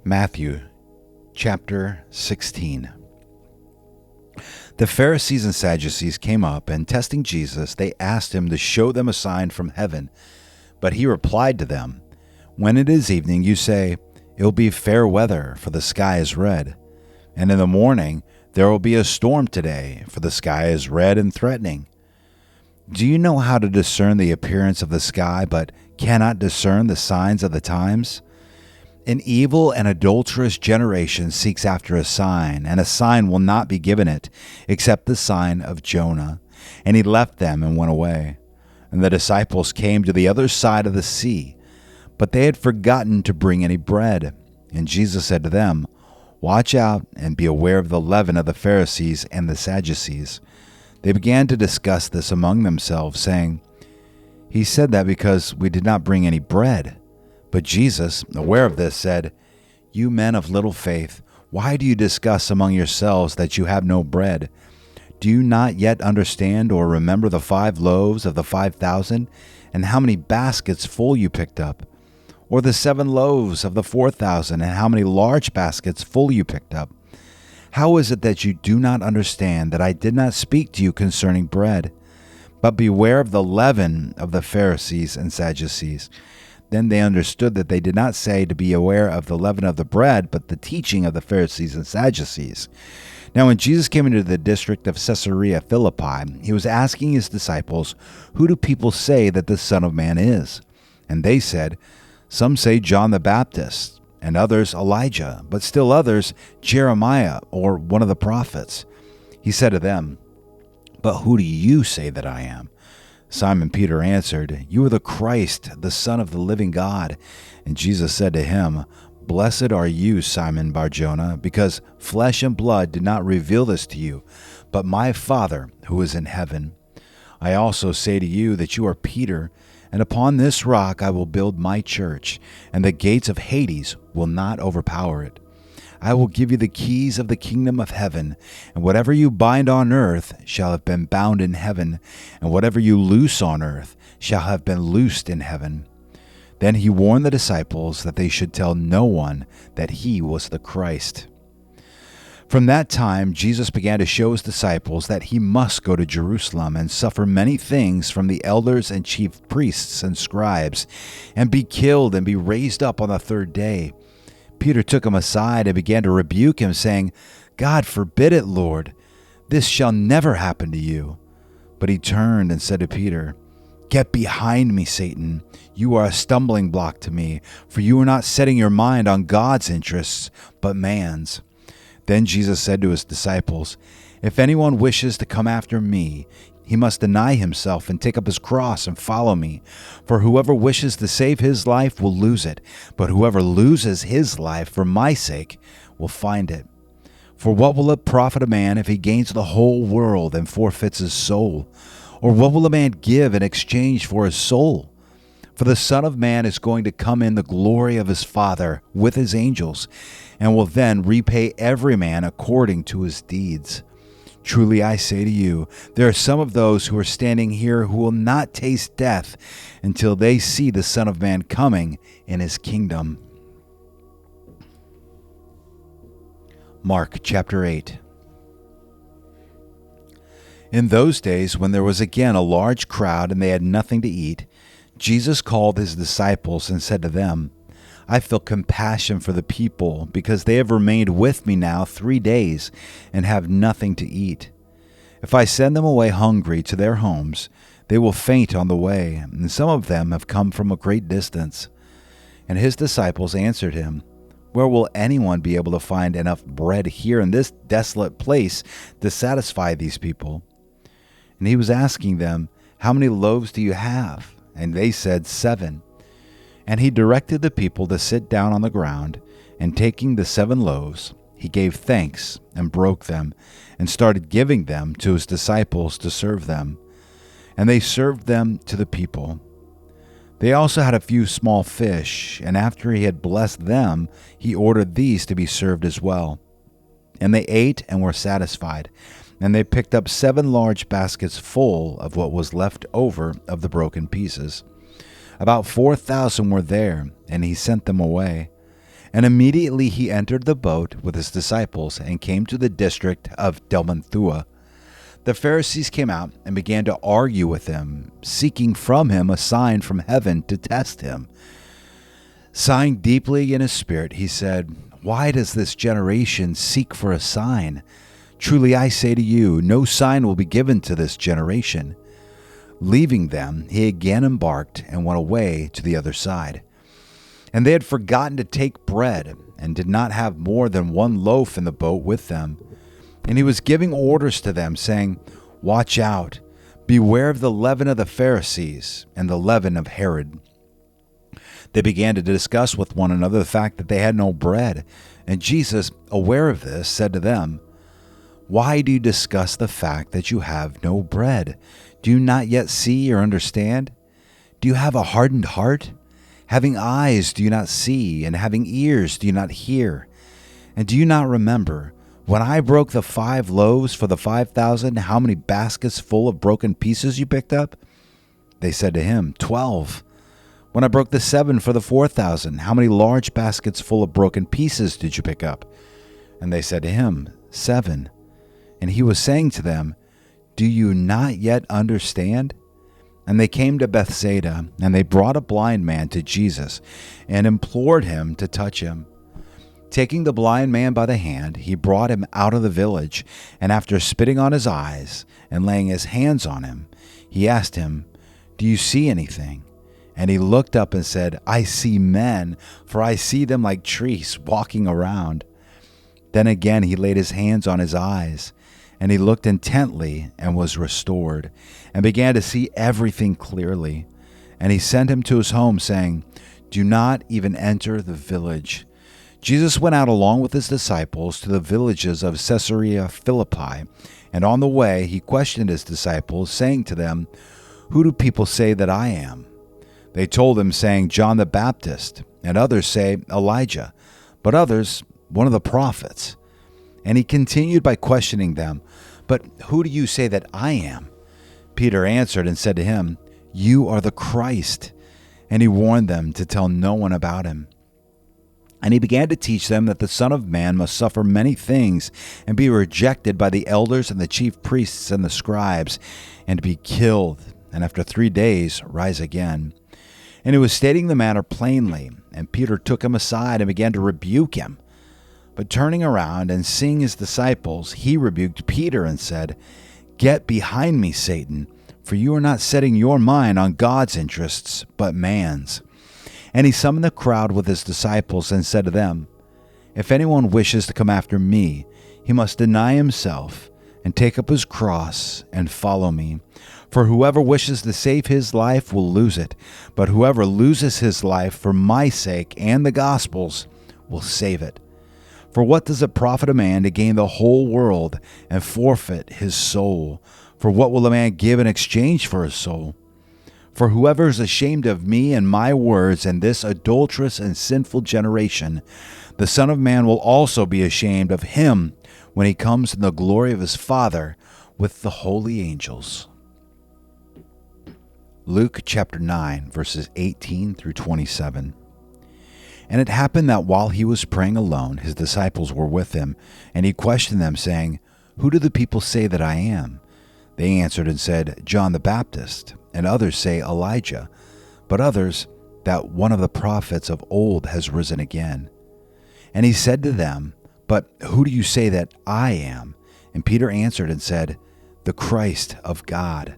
Matthew chapter 16. The Pharisees and Sadducees came up, and testing Jesus, they asked him to show them a sign from heaven. But he replied to them, "When it is evening, you say, 'It will be fair weather, for the sky is red.' And in the morning, 'There will be a storm today, for the sky is red and threatening.' Do you know how to discern the appearance of the sky, but cannot discern the signs of the times? An evil and adulterous generation seeks after a sign, and a sign will not be given it, except the sign of Jonah." And he left them and went away. And the disciples came to the other side of the sea, but they had forgotten to bring any bread. And Jesus said to them, "Watch out and be aware of the leaven of the Pharisees and the Sadducees." They began to discuss this among themselves, saying, "He said that because we did not bring any bread." But Jesus, aware of this, said, "You men of little faith, why do you discuss among yourselves that you have no bread? Do you not yet understand or remember the 5 loaves of the 5,000, and how many baskets full you picked up? Or the 7 loaves of the 4,000, and how many large baskets full you picked up? How is it that you do not understand that I did not speak to you concerning bread? But beware of the leaven of the Pharisees and Sadducees." Then they understood that they did not say to be aware of the leaven of the bread, but the teaching of the Pharisees and Sadducees. Now when Jesus came into the district of Caesarea Philippi, he was asking his disciples, "Who do people say that the Son of Man is?" And they said, "Some say John the Baptist, and others Elijah, but still others Jeremiah or one of the prophets." He said to them, "But who do you say that I am?" Simon Peter answered, "You are the Christ, the Son of the living God." And Jesus said to him, "Blessed are you, Simon Bar-Jonah, because flesh and blood did not reveal this to you, but my Father who is in heaven. I also say to you that you are Peter, and upon this rock I will build my church, and the gates of Hades will not overpower it. I will give you the keys of the kingdom of heaven, and whatever you bind on earth shall have been bound in heaven, and whatever you loose on earth shall have been loosed in heaven." Then he warned the disciples that they should tell no one that he was the Christ. From that time, Jesus began to show his disciples that he must go to Jerusalem and suffer many things from the elders and chief priests and scribes, and be killed and be raised up on the 3rd day. Peter took him aside and began to rebuke him, saying, "God forbid it, Lord. This shall never happen to you." But he turned and said to Peter, "Get behind me, Satan. You are a stumbling block to me, for you are not setting your mind on God's interests, but man's." Then Jesus said to his disciples, "If anyone wishes to come after me, he must deny himself and take up his cross and follow me. For whoever wishes to save his life will lose it, but whoever loses his life for my sake will find it. For what will it profit a man if he gains the whole world and forfeits his soul? Or what will a man give in exchange for his soul? For the Son of Man is going to come in the glory of his Father with his angels, and will then repay every man according to his deeds. Truly I say to you, there are some of those who are standing here who will not taste death until they see the Son of Man coming in his kingdom." Mark chapter 8. In those days, when there was again a large crowd and they had nothing to eat, Jesus called his disciples and said to them, "I feel compassion for the people, because they have remained with me now 3 days and have nothing to eat. If I send them away hungry to their homes, they will faint on the way, and some of them have come from a great distance." And his disciples answered him, "Where will anyone be able to find enough bread here in this desolate place to satisfy these people?" And he was asking them, "How many loaves do you have?" And they said, 7. And he directed the people to sit down on the ground, and taking the 7 loaves, he gave thanks and broke them, and started giving them to his disciples to serve them. And they served them to the people. They also had a few small fish, and after he had blessed them, he ordered these to be served as well. And they ate and were satisfied, and they picked up 7 large baskets full of what was left over of the broken pieces. About 4,000 were there, and he sent them away. And immediately he entered the boat with his disciples and came to the district of Dalmanutha. The Pharisees came out and began to argue with him, seeking from him a sign from heaven to test him. Sighing deeply in his spirit, he said, "Why does this generation seek for a sign? Truly I say to you, no sign will be given to this generation." Leaving them, he again embarked and went away to the other side. And they had forgotten to take bread, and did not have more than one loaf in the boat with them. And he was giving orders to them, saying, "Watch out, beware of the leaven of the Pharisees and the leaven of Herod." They began to discuss with one another the fact that they had no bread. And Jesus, aware of this, said to them, "Why do you discuss the fact that you have no bread? Do you not yet see or understand? Do you have a hardened heart? Having eyes, do you not see? And having ears, do you not hear? And do you not remember, when I broke the 5 loaves for the 5,000, how many baskets full of broken pieces you picked up?" They said to him, 12. "When I broke the 7 for the 4,000, how many large baskets full of broken pieces did you pick up?" And they said to him, 7. And he was saying to them, "Do you not yet understand?" And they came to Bethsaida, and they brought a blind man to Jesus, and implored him to touch him. Taking the blind man by the hand, he brought him out of the village, and after spitting on his eyes and laying his hands on him, he asked him, "Do you see anything?" And he looked up and said, "I see men, for I see them like trees walking around." Then again he laid his hands on his eyes, and he looked intently and was restored, and began to see everything clearly. And he sent him to his home, saying, "Do not even enter the village." Jesus went out along with his disciples to the villages of Caesarea Philippi, and on the way he questioned his disciples, saying to them, "Who do people say that I am?" They told him, saying, "John the Baptist, and others say Elijah, but others, one of the prophets." And he continued by questioning them, "But who do you say that I am?" Peter answered and said to him, "You are the Christ." And he warned them to tell no one about him. And he began to teach them that the Son of Man must suffer many things, and be rejected by the elders and the chief priests and the scribes, and be killed, and after 3 days rise again. And he was stating the matter plainly, and Peter took him aside and began to rebuke him. But turning around and seeing his disciples, he rebuked Peter and said, "Get behind me, Satan, for you are not setting your mind on God's interests, but man's." And he summoned the crowd with his disciples and said to them, "If anyone wishes to come after me, he must deny himself and take up his cross and follow me. For whoever wishes to save his life will lose it, but whoever loses his life for my sake and the gospel's will save it. For what does it profit a man to gain the whole world and forfeit his soul? For what will a man give in exchange for his soul? For whoever is ashamed of me and my words in this adulterous and sinful generation, the Son of Man will also be ashamed of him when he comes in the glory of his Father with the holy angels." Luke chapter 9, verses 18 through 27. And it happened that while he was praying alone, his disciples were with him, and he questioned them, saying, "Who do the people say that I am?" They answered and said, "John the Baptist, and others say Elijah, but others that one of the prophets of old has risen again." And he said to them, "But who do you say that I am?" And Peter answered and said, "The Christ of God."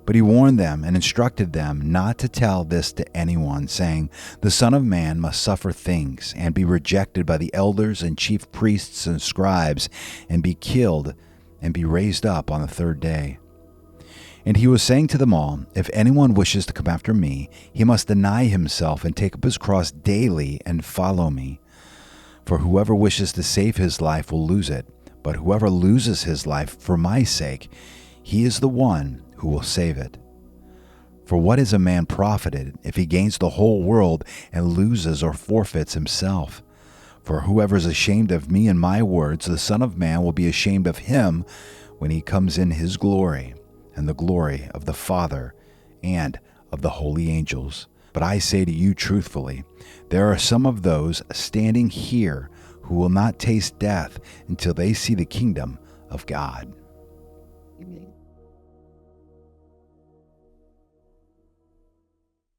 But he warned them and instructed them not to tell this to anyone, saying, "The Son of Man must suffer things, and be rejected by the elders and chief priests and scribes, and be killed, and be raised up on the 3rd day." And he was saying to them all, "If anyone wishes to come after me, he must deny himself and take up his cross daily and follow me. For whoever wishes to save his life will lose it, but whoever loses his life for my sake, he is the one who will save it. For what is a man profited if he gains the whole world and loses or forfeits himself? For whoever is ashamed of me and my words, the Son of Man will be ashamed of him when he comes in his glory and the glory of the Father and of the holy angels." But I say to you truthfully, there are some of those standing here who will not taste death until they see the kingdom of God." Amen.